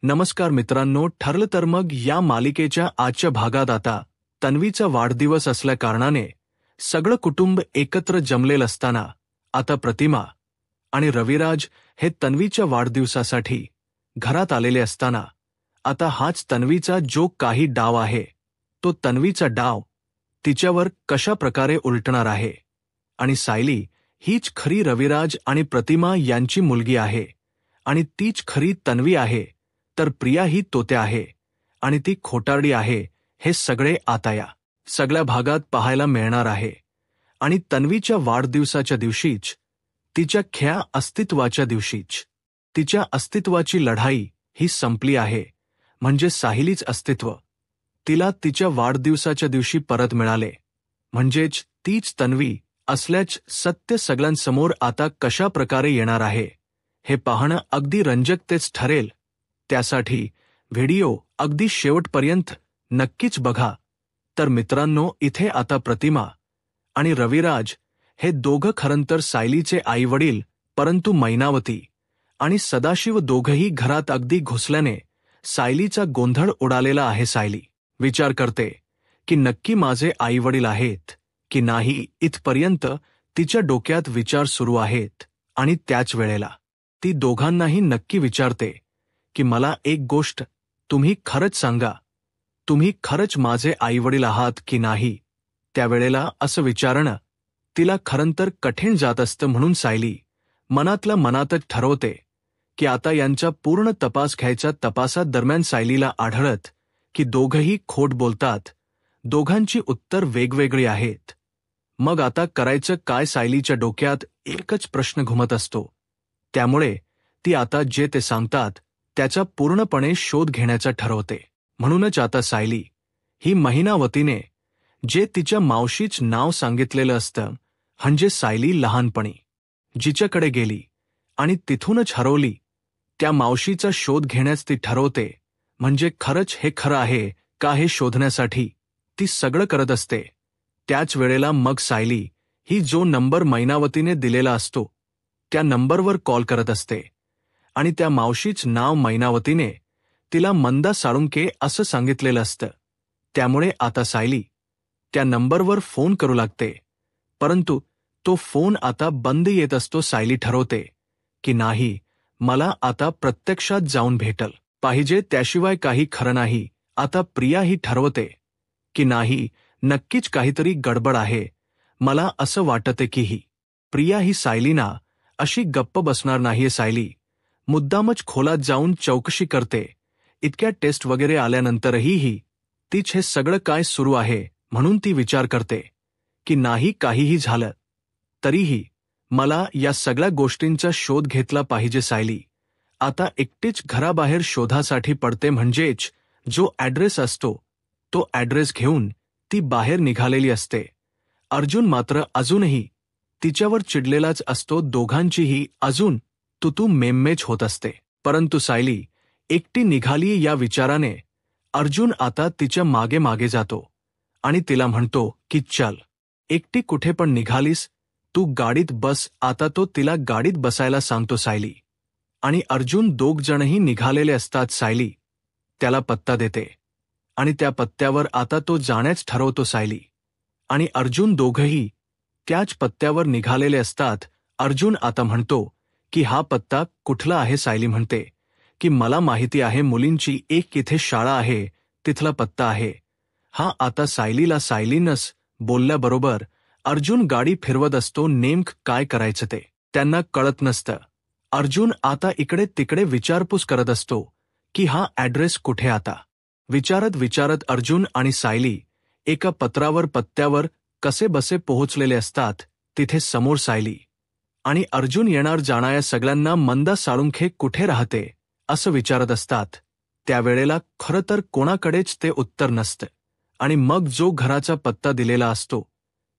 नमस्कार मित्रांनो, ठरलं तर मग या मालिकेच्या आजच्या भागात आता तन्वीचा वाढदिवस असल्या कारणाने सगळं कुटुंब एकत्र जमलेलं असताना आता प्रतिमा आणि रविराज हे तन्वीच्या वाढदिवसासाठी घरात आलेले असताना आता हाच तन्वीचा जो काही डाव आहे तो तन्वीचा डाव तिच्यावर कशा प्रकारे उलटणार आहे आणि सायली हीच खरी रविराज आणि प्रतिमा यांची मुलगी आहे आणि तीच खरी तन्वी आहे, तर प्रिया ही तोत्या आहे आणि ती खोटारडी आहे, हे सगळे आता या सगळ्या भागात पाहायला मिळणार आहे। आणि तन्वीच्या वाढदिवसाच्या दिवशीच, तिच्या ख्या अस्तित्वाच्या दिवशीच, तिच्या अस्तित्वाची लढाई ही संपली आहे, म्हणजे साहिलीच अस्तित्व तिला तिच्या वाढदिवसाच्या दिवशी परत मिळाले, म्हणजेच तीच तन्वी असल्याच सत्य सगळ्यांसमोर आता कशा प्रकारे येणार आहे हे पाहणं अगदी रंजक तेच ठरेल। त्यासाठी व्हिडिओ अगदी शेवटपर्यंत नक्कीच बघा। तर मित्रांनो, इथे आता प्रतिमा आणि रविराज हे दोघं खरंतर सायलीचे आईवडील, परंतु मैनावती आणि सदाशिव दोघंही घरात अगदी घुसल्याने सायलीचा गोंधळ उडालेला आहे। सायली विचार करते की नक्की माझे आईवडील आहेत की नाही, इथपर्यंत तिच्या डोक्यात विचार सुरू आहेत आणि त्याच वेळेला ती दोघांनाही नक्की विचारते की मला एक गोष्ट तुम्ही खरंच सांगा, तुम्ही खरंच माझे आईवडील आहात की नाही। त्यावेळेला असं विचारणं तिला खरंतर कठीण जात असतं, म्हणून सायली मनातल्या मनातच ठरवते की आता यांचा पूर्ण तपास घ्यायचा। तपासादरम्यान सायलीला आढळत की दोघंही खोट बोलतात, दोघांची उत्तर वेगवेगळी आहेत। मग आता करायचं काय? सायलीच्या डोक्यात एकच प्रश्न घुमत असतो, त्यामुळे ती आता जे ते सांगतात त्याचा पूर्णपणे शोध घेण्याचा ठरवते। म्हणूनच आता सायली ही मैनावतीने जे तिच्या मावशीच नाव सांगितलेलं असतं, म्हणजे सायली लहानपणी जिच्याकडे गेली आणि तिथूनच हरवली, त्या मावशीचा शोध घेण्यास ती ठरवते। म्हणजे खरंच हे खरं आहे का हे शोधण्यासाठी ती सगळं करत असते। त्याच वेळेला मग सायली ही जो नंबर मैनावतीने दिलेला असतो त्या नंबरवर कॉल करत असते आणि त्या मावशीच नाव मैनावतीने तिला मंदा साळुंके असं सांगितलेलं असतं। त्यामुळे आता सायली त्या नंबरवर फोन करू लागते, परंतु तो फोन आता बंद येत असतो। सायली ठरवते की नाही, मला आता प्रत्यक्षात जाऊन भेटल पाहिजे, त्याशिवाय काही खरं नाही। आता प्रिया ही ठरवते की नाही, नक्कीच काहीतरी गडबड आहे, मला असं वाटते की ही प्रिया ही सायलीना अशी गप्प बसणार नाहीये। सायली मुद्दामच खोलात जाऊन चौकशी करते, इतक्या टेस्ट वगैरे आल्यानंतरही तीच हे सगळं काय सुरू आहे, म्हणून ती विचार करते की नाही, काहीही झालं तरीही मला या सगळ्या गोष्टींचा शोध घेतला पाहिजे। सायली आता एकटीच घराबाहेर शोधासाठी पडते, म्हणजेच जो ॲड्रेस असतो तो ॲड्रेस घेऊन ती बाहेर निघालेली असते। अर्जुन मात्र अजूनही तिच्यावर चिडलेलाच असतो, दोघांचीही अजून तू मेम्मेच होत असते। परंतु सायली एकटी निघाली या विचाराने अर्जुन आता तिच्या मागे मागे जातो आणि तिला म्हणतो की चल, एकटी कुठे पण निघालीस, तू गाडीत बस। आता तो तिला गाडीत बसायला सांगतो। सायली आणि अर्जुन दोघजणही निघालेले असतात। सायली त्याला पत्ता देते आणि त्या पत्त्यावर आता तो जाण्याच ठरवतो। सायली आणि अर्जुन दोघंही त्याच पत्त्यावर निघालेले असतात। अर्जुन आता म्हणतो की हा पत्ता कुठला आहे? सायली म्हणते की मला माहिती आहे, मुलींची एक इथे शाळा आहे, तिथला पत्ता आहे हा। आता सायलीनंच बोलल्याबरोबर अर्जुन गाडी फिरवत असतो, नेमकं काय करायचं ते त्यांना कळत नसतं। अर्जुन आता इकडे तिकडे विचारपूस करत असतो की हा ॲड्रेस कुठे। आता विचारत अर्जुन आणि सायली एका पत्त्यावर कसे बसे पोहोचलेले असतात। तिथे समोर सायली आणि अर्जुन येणार जाणाऱ्या सगळ्यांना मंदा साळुंखे कुठे राहते असं विचारत असतात। त्यावेळेला खरं तर कोणाकडेच ते उत्तर नसतं आणि मग जो घराचा पत्ता दिलेला असतो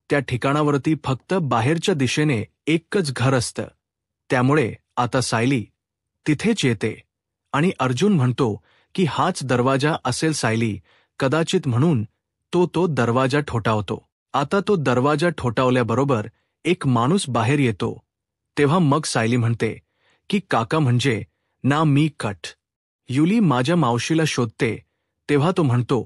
त्या ठिकाणावरती फक्त बाहेरच्या दिशेने एकच घर असतं। त्यामुळे आता सायली तिथेच येते आणि अर्जुन म्हणतो की हाच दरवाजा असेल सायली, कदाचित, म्हणून तो दरवाजा ठोठावतो। आता तो दरवाजा ठोठावल्याबरोबर एक माणूस बाहेर येतो। तेव्हा मग सायली म्हणते की काका, म्हणजे ना मी कट युली माझ्या मावशीला शोधते तेव्हा तो म्हणतो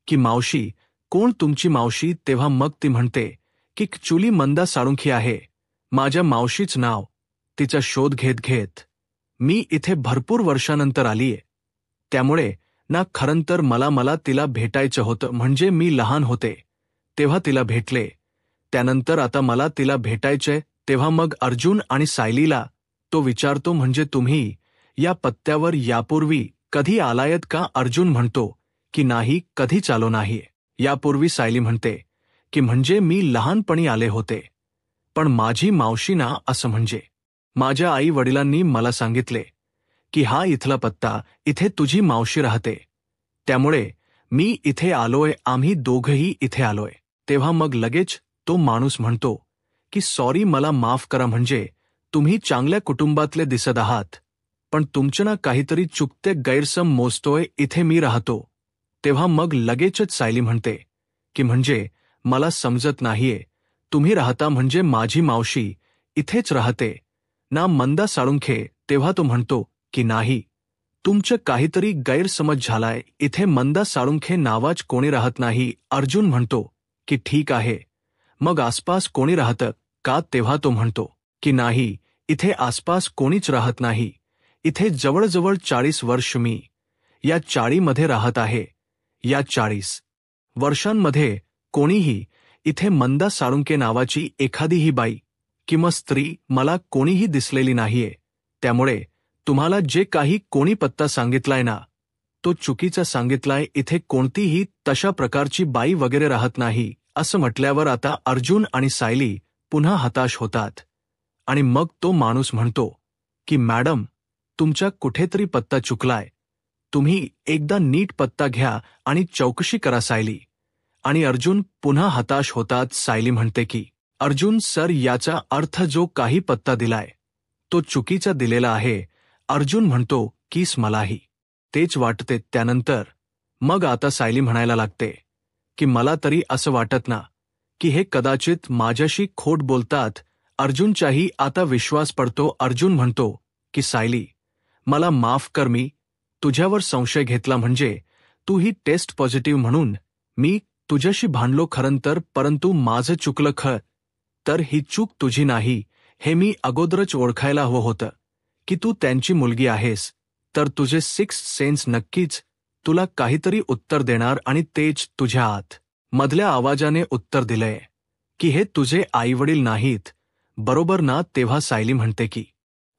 की मावशी, कोण तुमची मावशी? तेव्हा मग ती म्हणते की चुली मंदा साळुंखी आहे, माझ्या मावशीच नाव. तिचा शोध घेत घेत मी इथे भरपूर वर्षानंतर आलीये. त्यामुळे ना खरंतर मला तिला भेटायचं होतं. म्हणजे मी लहान होते तेव्हा तिला भेटले, त्यानंतर आता मला तिला भेटायचंय. तेव्हा मग अर्जुन आणि सायलीला तो विचारतो, म्हणजे तुम्ही या पत्त्यावर यापूर्वी कधी आलायत का? अर्जुन म्हणतो की नाही, कधीच आलो नाहीये. यापूर्वी सायली म्हणते की म्हणजे मी लहानपणी आले होते, पण माझी मावशी ना, असं म्हणजे माझ्या आई वडिलांनी मला सांगितले की हा इथला पत्ता, इथे तुझी मावशी राहते, त्यामुळे मी इथे आलोय, आम्ही दोघंही इथे आलोय. तेव्हा मग लगेच तो माणूस म्हणतो की सॉरी, मला माफ करा, म्हणजे तुम्ही चांगल्या कुटुंबातले दिसत आहात, पण तुमचं ना काहीतरी चुकते, गैरसम मोजतोय, इथे मी राहतो. तेव्हा मग लगेचच सायली म्हणते की म्हणजे मला समजत नाहीये, तुम्ही राहता म्हणजे माझी मावशी इथेच राहते ना, मंदा साळुंखे? तेव्हा तो म्हणतो की नाही, तुमचं काहीतरी गैरसमज झालाय, इथे मंदा साळुंखे नावाच कोणी राहत नाही. अर्जुन म्हणतो की ठीक आहे, मग आसपास कोणी राहतं का? तेव्हा तो म्हणतो की नाही, इथे आसपास कोणीच राहत नाही. इथे जवळजवळ 40 वर्ष मी या चाळीमध्ये राहत आहे. या 40 वर्षांमध्ये कोणीही इथे मंदा साळुंके नावाची एखादीही बाई किंवा स्त्री मला कोणीही दिसलेली नाहीये. त्यामुळे तुम्हाला जे काही कोणी पत्ता सांगितलाय ना, तो चुकीचा सांगितलाय. इथे कोणतीही तशा प्रकारची बाई वगैरे राहत नाही. असं म्हटल्यावर आता अर्जुन आणि सायली पुन्हा हताश होतात. आणि मग तो माणूस म्हणतो की मॅडम, तुमचा कुठेतरी पत्ता चुकलाय, तुम्ही एकदा नीट पत्ता घ्या आणि चौकशी करा. सायली आणि अर्जुन पुन्हा हताश होतात. सायली म्हणते की अर्जुन सर, याचा अर्थ जो काही पत्ता दिलाय तो चुकीचा दिलेला आहे. अर्जुन म्हणतो कीस मलाही तेच वाटते. त्यानंतर मग आता सायली म्हणायला लागते की मला तरी असं वाटत ना की हे कदाचित माझ्याशी खोट बोलतात. अर्जुनचाही आता विश्वास पडतो. अर्जुन म्हणतो की सायली, मला माफ कर, मी तुझ्यावर संशय घेतला, म्हणजे तू ही टेस्ट पॉझिटिव्ह म्हणून मी तुझ्याशी भांडलो खरं तर, परंतु माझं चुकलं तर ही चूक तुझी नाही, हे मी अगोदरच ओळखायला हवं होतं की तू त्यांची मुलगी आहेस, तर तुझे सिक्स सेन्स नक्कीच तुला काहीतरी उत्तर देणार, आणि तेच तुझ्या आत मधल्या आवाजाने उत्तर दिलंय की हे तुझे आईवडील नाहीत, बरोबर ना? तेव्हा सायली म्हणते की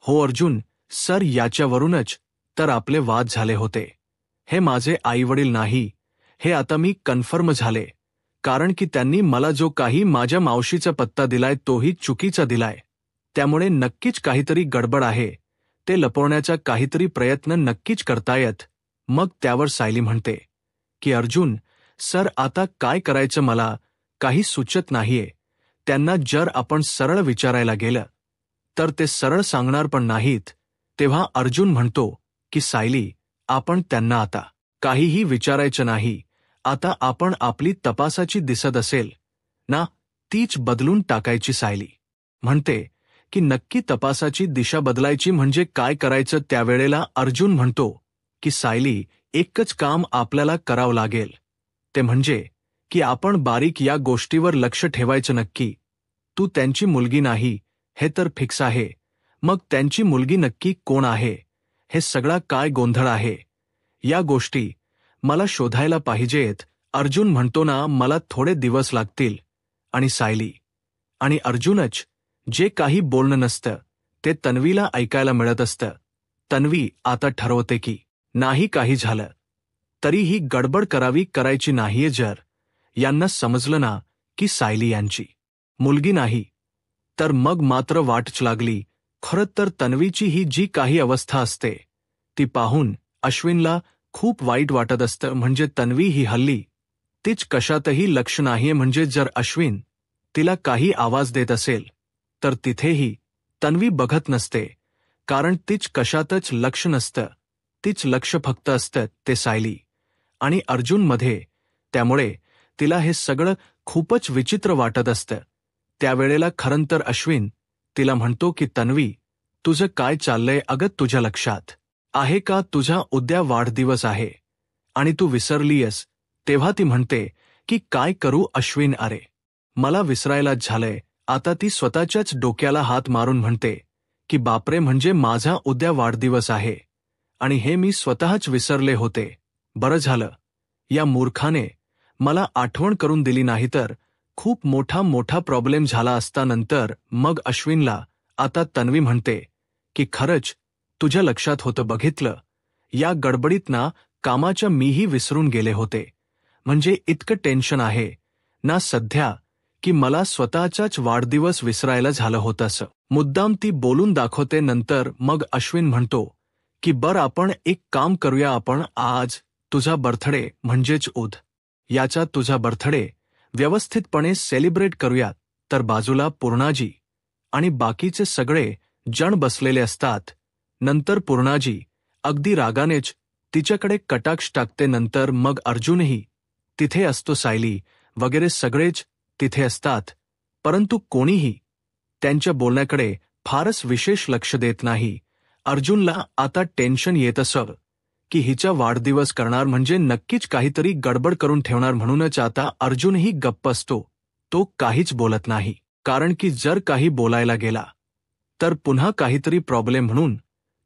हो अर्जुन सर, याच्यावरूनच तर आपले वाद झाले होते. हे माझे आईवडील नाही, हे आता मी कन्फर्म झाले, कारण की त्यांनी मला जो काही माझ्या मावशीचा पत्ता दिलाय तोही चुकीचा दिलाय. त्यामुळे नक्कीच काहीतरी गडबड आहे, ते लपवण्याचा काहीतरी प्रयत्न नक्कीच करतायत. मग त्यावर सायली म्हणते की अर्जुन सर, आता काय करायचं मला काही सुचत नाहीये. त्यांना जर आपण सरळ विचारायला गेलं तर ते सरळ सांगणार पण नाहीत. तेव्हा अर्जुन म्हणतो की सायली, आपण त्यांना आता काहीही विचारायचं नाही. आता आपण आपली तपासाची दिसत असेल ना, तीच बदलून टाकायची. सायली म्हणते की नक्की तपासाची दिशा बदलायची, म्हणजे काय करायचं? त्यावेळेला अर्जुन म्हणतो की सायली, एकच काम आपल्याला करावं लागेल, ते म्हणजे की आपण बारीक या गोष्टीवर लक्ष ठेवायचं. नक्की तू त्यांची मुलगी नाही हे तर फिक्स आहे, मग त्यांची मुलगी नक्की कोण आहे? हे सगळा काय गोंधळ आहे? या गोष्टी मला शोधायला पाहिजेत. अर्जुन म्हणतो ना, मला थोडे दिवस लागतील. आणि सायली आणि अर्जुनच जे काही बोलणं नसतं ते तन्वीला ऐकायला मिळत असतं. तन्वी आता ठरवते की नाही, काही झालं तरीही गडबड करायची नाहीये. जर यांना समजलं ना की सायली यांची मुलगी नाही, तर मग मात्र वाटच लागली. खरं तर तन्वीची ही जी काही अवस्था असते ती पाहून अश्विनला खूप वाईट वाटत असतं. म्हणजे तन्वी ही हल्ली तीच कशातही लक्ष नाहीये. म्हणजे जर अश्विन तिला काही आवाज देत असेल तर तिथेही तन्वी बघत नसते, कारण तीच कशातच लक्ष नसतं. तीच लक्ष फक्त असतं ते सायली आणि अर्जुनमध्ये. त्यामुळे तिला हे सगळं खूपच विचित्र वाटत असतं. त्यावेळेला खरं तर अश्विन तिला म्हणतो की तन्वी, तुझं काय चाललंय? अगं तुझ्या लक्षात आहे का तुझा उद्या वाढदिवस आहे आणि तू विसरलीयस. तेव्हा ती म्हणते की काय करू अश्विन, अरे मला विसरायलाच झालंय. आता ती स्वतःच्याच डोक्याला हात मारून म्हणते की बापरे, म्हणजे माझा उद्या वाढदिवस आहे आणि हे मी स्वतःच विसरले होते. बरं झालं या मूर्खाने मला आठवण करून दिली, नाहीतर खूप मोठा प्रॉब्लेम झाला असता नंतर. मग अश्विनला आता तन्वी म्हणते की खरंच तुझ्या लक्षात होतं, बघितलं या गडबडीत ना कामाच्या मीही विसरून गेले होते. म्हणजे इतकं टेन्शन आहे ना सध्या की मला स्वतःचाच वाढदिवस विसरायला झालं होतं असं. मुद्दाम ती बोलून दाखवते. नंतर मग अश्विन म्हणतो की बरं आपण एक काम करूया, आपण आज तुझा बर्थडे म्हणजेच याचा तुझा बर्थडे व्यवस्थितपणे सेलिब्रेट करूयात. तर बाजूला पूर्णाजी आणि बाकीचे सगळे जण बसलेले असतात. नंतर पूर्णाजी अगदी रागानेच तिच्याकडे कटाक्ष टाकते. नंतर मग अर्जुनही तिथे असतो, सायली वगैरे सगळेच तिथे असतात, परंतु कोणीही त्यांच्या बोलण्याकडे फारच विशेष लक्ष देत नाही. अर्जुनला आता टेन्शन येत असं की हिचा वाढदिवस करणार म्हणजे नक्कीच काहीतरी गडबड करून ठेवणार. म्हणूनच आता अर्जुनही गप्प असतो. तो काहीच बोलत नाही, कारण की जर काही बोलायला गेला तर पुन्हा काहीतरी प्रॉब्लेम, म्हणून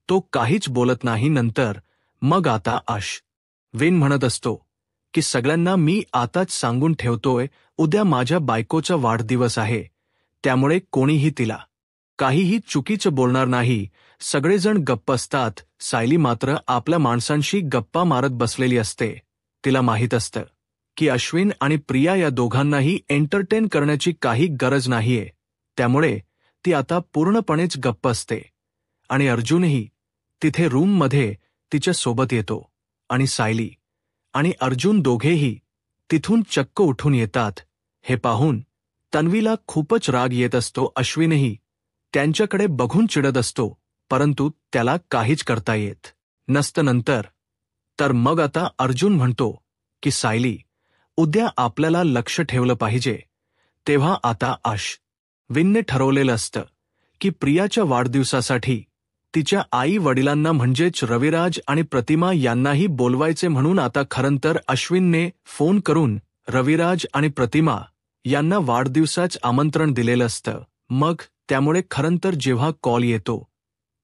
तो काहीच बोलत नाही. नंतर मग आता अश्विन म्हणत असतो की सगळ्यांना मी आताच सांगून ठेवतोय, उद्या माझ्या बायकोचा वाढदिवस आहे, त्यामुळे कोणीही तिला काहीही चुकीचं बोलणार नाही. सगळेजण गप्प असतात. सायली मात्र आपल्या माणसांशी गप्पा मारत बसलेली असते. तिला माहीत असतं की अश्विन आणि प्रिया या दोघांनाही एंटरटेन करण्याची काही गरज नाहीये, त्यामुळे ती आता पूर्णपणेच गप्प असते. आणि अर्जुनही तिथे रूममध्ये तिच्या सोबत येतो आणि सायली आणि अर्जुन दोघेही तिथून चक्क उठून येतात. हे पाहून तन्वीला खूपच राग येत असतो. अश्विनही त्यांच्याकडे बघून चिडत असतो, परंतु त्याला काहीच करता येत नसतं. नंतर तर मग आता अर्जुन म्हणतो की सायली, उद्या आपल्याला लक्ष ठेवलं पाहिजे. तेव्हा आता अश्विनने ठरवलेलं असतं की प्रियाच्या वाढदिवसासाठी तिच्या आई वडिलांना म्हणजेच रविराज आणि प्रतिमा यांनाही बोलवायचे. म्हणून आता खरंतर अश्विनने फोन करून रविराज आणि प्रतिमा यांना वाढदिवसाच आमंत्रण दिलेलं असतं. मग त्यामुळे खरंतर जेव्हा कॉल येतो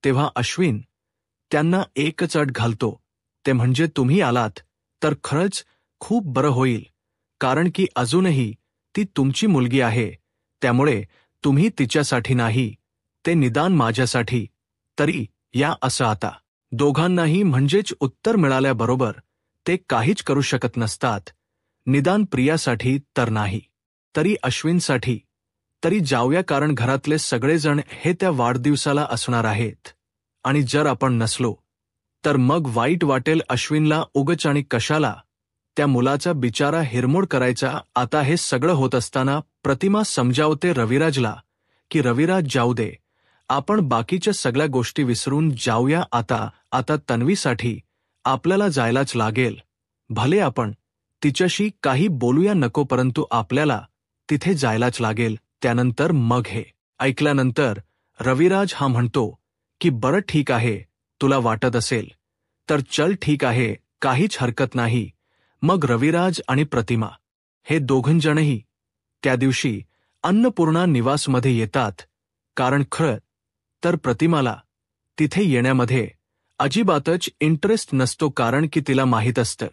तेव्हा अश्विन त्यांना एकच अट घालतो, ते म्हणजे तुम्ही आलात तर खरंच खूप बरं होईल, कारण की अजूनही ती तुमची मुलगी आहे, त्यामुळे तुम्ही तिच्यासाठी नाही, ते निदान माझ्यासाठी तरी या. असं आता दोघांनाही म्हणजेच उत्तर मिळाल्याबरोबर ते काहीच करू शकत नसतात. निदान प्रियासाठी तर नाही, तरी अश्विनसाठी तरी जाऊया, कारण घरातले सगळेजण हे त्या वाढदिवसाला असणार आहेत आणि जर आपण नसलो तर मग वाईट वाटेल अश्विनला उगच, आणि कशाला त्या मुलाचा बिचारा हिरमोड करायचा. आता हे सगळं होत असताना प्रतिमा समजावते रविराजला की रविराज जाऊ दे, आपण बाकीच्या सगळ्या गोष्टी विसरून जाऊया. आता तन्वीसाठी आपल्याला जायलाच लागेल. भले आपण तिच्याशी काही बोलूया नको, परंतु आपल्याला तिथे जायलाच लागेल. त्यानंतर मग हे ऐकल्यानंतर रविराज हा म्हणतो की बरं ठीक आहे, तुला वाटत असेल तर चल ठीक आहे, काहीच हरकत नाही. मग रविराज आणि प्रतिमा हे दोघंजणही त्या दिवशी अन्नपूर्णा निवासमध्ये येतात, कारण खरं तर प्रतिमाला तिथे येण्यामध्ये अजिबातच इंटरेस्ट नसतो, कारण की तिला माहीत असतं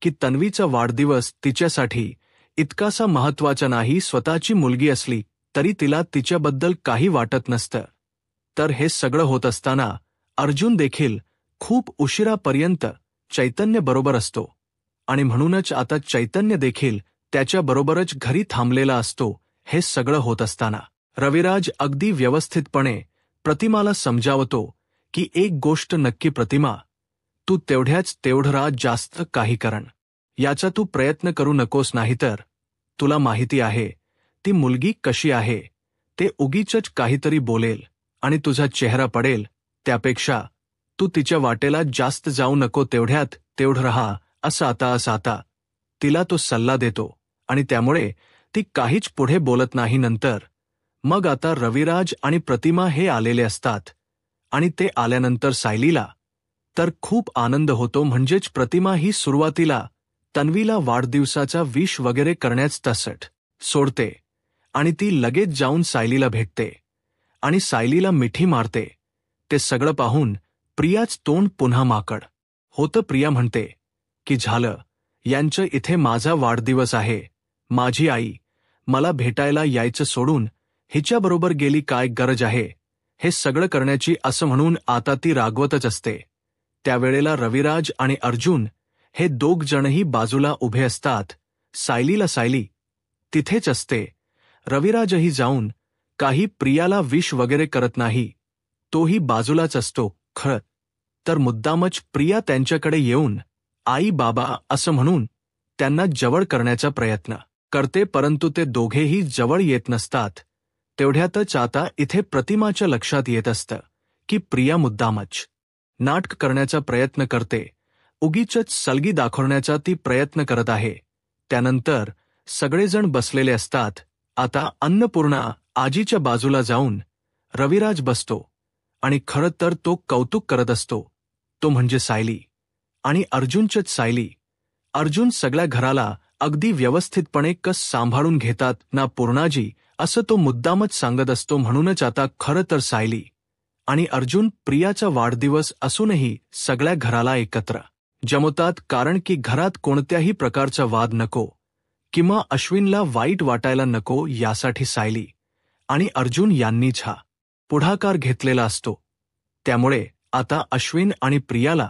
की तन्वीचा वाढदिवस तिच्यासाठी इतकासा महत्त्वाचा नाही. स्वतःची मुलगी असली तरी तिला तिच्याबद्दल काही वाटत नसतं. तर हे सगळं होत असताना अर्जुन देखील खूप उशिरापर्यंत चैतन्य बरोबर असतो आणि म्हणूनच आता चैतन्य देखील त्याच्याबरोबरच घरी थांबलेला असतो. हे सगळं होत असताना रविराज अगदी व्यवस्थितपणे प्रतिमाला समजावतो की एक गोष्ट नक्की प्रतिमा, तू तेवढं जास्त काही करण याचा तू प्रयत्न करू नकोस, नाहीतर तुला माहिती आहे ती मुलगी कशी आहे, ते उगीचच काहीतरी बोलेल आणि तुझा चेहरा पडेल. त्यापेक्षा तू तिच्या वाटेला जास्त जाऊ नको, तेवढं राहा. असं आता तिला तो सल्ला देतो आणि त्यामुळे ती काहीच पुढे बोलत नाही. नंतर मग आता रविराज आणि प्रतिमा हे आलेले असतात आणि ते आल्यानंतर सायलीला तर खूप आनंद होतो. म्हणजेच प्रतिमा ही सुरुवातीला तन्वीला वाढदिवसाचा विश वगैरे करण्यास तसट सोडते आणि ती लगेच जाऊन सायलीला भेटते आणि सायलीला मिठी मारते. ते सगळं पाहून प्रियाच तोंड पुन्हा माकड होतं. प्रिया म्हणते की झालं यांचं, इथे माझा वाढदिवस आहे, माझी आई मला भेटायला यायचं सोडून हिच्याबरोबर गेली, काय गरज आहे हे सगळं करण्याची, असं म्हणून आता ती रागवतच असते. त्यावेळेला रविराज आणि अर्जुन हे दोघ जणही बाजूला उभे असतात. सायली तिथेच असते. रविराजही जाऊन काही प्रियाला विश वगैरे करत नाही, तोही बाजूलाच असतो. खरं तर मुद्दामच प्रिया त्यांच्याकडे येऊन आई बाबा असं म्हणून त्यांना जवळ करण्याचा प्रयत्न करते, परंतु ते दोघेही जवळ येत नसतात. तेवढ्यातच आता इथे प्रतिमाच्या लक्षात येत असतं की प्रिया मुद्दामच नाटक करण्याचा प्रयत्न करते, उगीचच सलगी दाखवण्याचा ती प्रयत्न करत आहे. त्यानंतर सगळेजण बसलेले असतात. आता अन्नपूर्णा आजीच्या बाजूला जाऊन रविराज बसतो आणि खरं तर तो कौतुक करत असतो. तो म्हणजे सायली आणि अर्जुनचंच. सायली अर्जुन सगळ्या घराला अगदी व्यवस्थितपणे कस सांभाळून घेतात ना पूर्णाजी, असं तो मुद्दामच सांगत असतो. म्हणूनच आता खरं तर सायली आणि अर्जुन प्रियाचा वाढदिवस असूनही सगळ्या घराला एकत्र जमवतात, कारण की घरात कोणत्याही प्रकारचा वाद नको किंवा अश्विनला वाईट वाटायला नको, यासाठी सायली आणि अर्जुन यांनीच हा पुढाकार घेतलेला असतो. त्यामुळे आता अश्विन आणि प्रियाला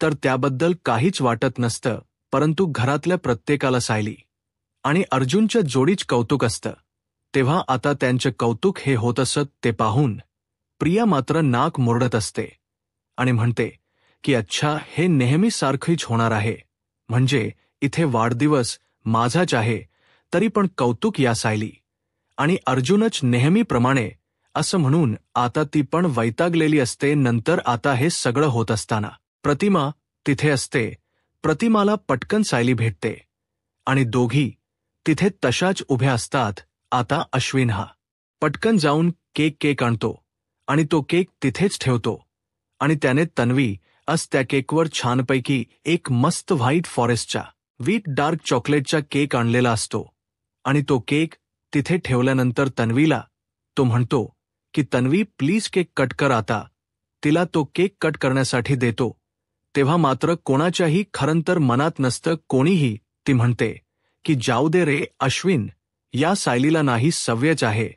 तर त्याबद्दल काहीच वाटत नसतं, परंतु घरातल्या प्रत्येकाला सायली आणि अर्जुनच्या जोडीच कौतुक असतं. तेव्हा आता त्यांचं कौतुक हे होत असत ते पाहून प्रिया मात्र नाक मुरडत असते आणि म्हणते की अच्छा, हे नेहमी सारखीच होणार आहे, म्हणजे इथे वाढदिवस माझाच आहे तरी पण कौतुक या सायली आणि अर्जुनच नेहमीप्रमाणे, असं म्हणून आता ती पण वैतागलेली असते. नंतर आता हे सगळं होत असताना प्रतिमा तिथे असते. प्रतिमाला पटकन सायली भेटते आणि दोघी तिथे तशाच उभ्या असतात. आता अश्विन हा पटकन जाऊन केक आणतो आणि तो केक तिथेच ठेवतो आणि त्याने तन्वी त्या केकवर छानपैकी एक मस्त व्हाईट फॉरेस्टचा व्हीट डार्क चॉकलेटचा केक आणलेला असतो आणि तो केक तिथे ठेवल्यानंतर तन्वीला तो म्हणतो की तन्वी प्लीज केक कट कर. आता तिला तो केक कट करण्यासाठी देतो तेव्हा मात्र कोणाच्याही खरंतर मनात नसतं कोणीही. ती म्हणते की जाऊ दे रे अश्विन, या सायलीला नाही सवयच आहे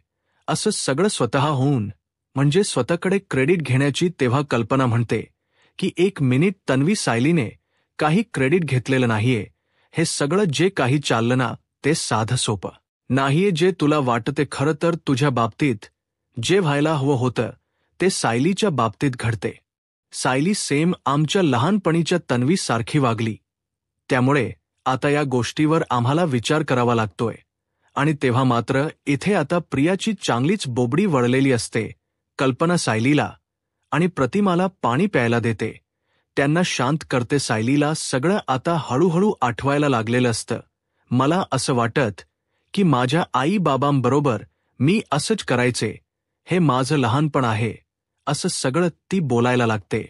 असं सगळं स्वतः होऊन, म्हणजे स्वतःकडे क्रेडिट घेण्याची. तेव्हा कल्पना म्हणते की एक मिनिट तन्वी, सायलीने काही क्रेडिट घेतलेलं नाहीये. हे सगळं जे काही चाललं ना ते साधं सोपं नाहीये. जे तुला वाटते खरं तर तुझ्या बाबतीत जे व्हायला हवं होतं ते सायलीच्या बाबतीत घडते. सायली सेम आमच्या लहानपणीच्या तन्वी सारखी वागली, त्यामुळे आता या गोष्टीवर आम्हाला विचार करावा लागतोय. आणि तेव्हा मात्र इथे आता प्रियाची चांगलीच बोबडी वळलेली असते. कल्पना सायलीला आणि प्रतिमाला पाणी प्यायला देते, त्यांना शांत करते. सायलीला सगळं आता हळूहळू आठवायला लागलेलं असतं. मला असं वाटत की माझ्या आई बाबांबरोबर मी असंच करायचे, हे माझं लहानपण आहे, असं सगळं ती बोलायला लागते.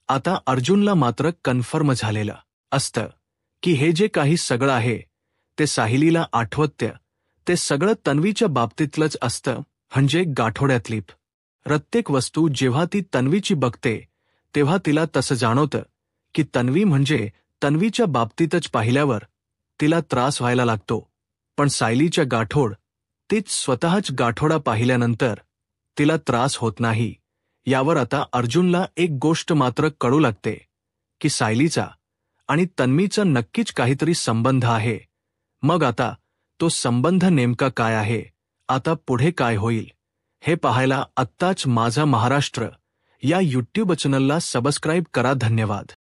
आता अर्जुनला मात्र कन्फर्म झालेलं असतं की हे जे काही सगळं आहे ते सायलीला आठवतं. ते सगळं तन्वीच्या बाबतीतलंच असतं, म्हणजे गाठोड्यातली प्रत्येक वस्तू जेव्हा ती तन्वीची बघते तेव्हा तिला तसं जाणवतं की तन्वी म्हणजे तन्वीच्या बाबतीतच पाहिल्यावर तिला त्रास व्हायला लागतो. पण सायलीच्या गाठोड तीच स्वतःच गाठोडा पाहिल्यानंतर तिला त्रास होत नाही. यावर आता अर्जुनला एक गोष्ट मात्र कळू लागते की सायलीचा आणि तन्वीचा नक्कीच काहीतरी संबंध आहे. मग आता तो संबंध नेमका काय आहे, आता पुढे काय होईल हे पाहायला आत्ताच माझा महाराष्ट्र या यूट्यूब चॅनलला सबस्क्राईब करा. धन्यवाद.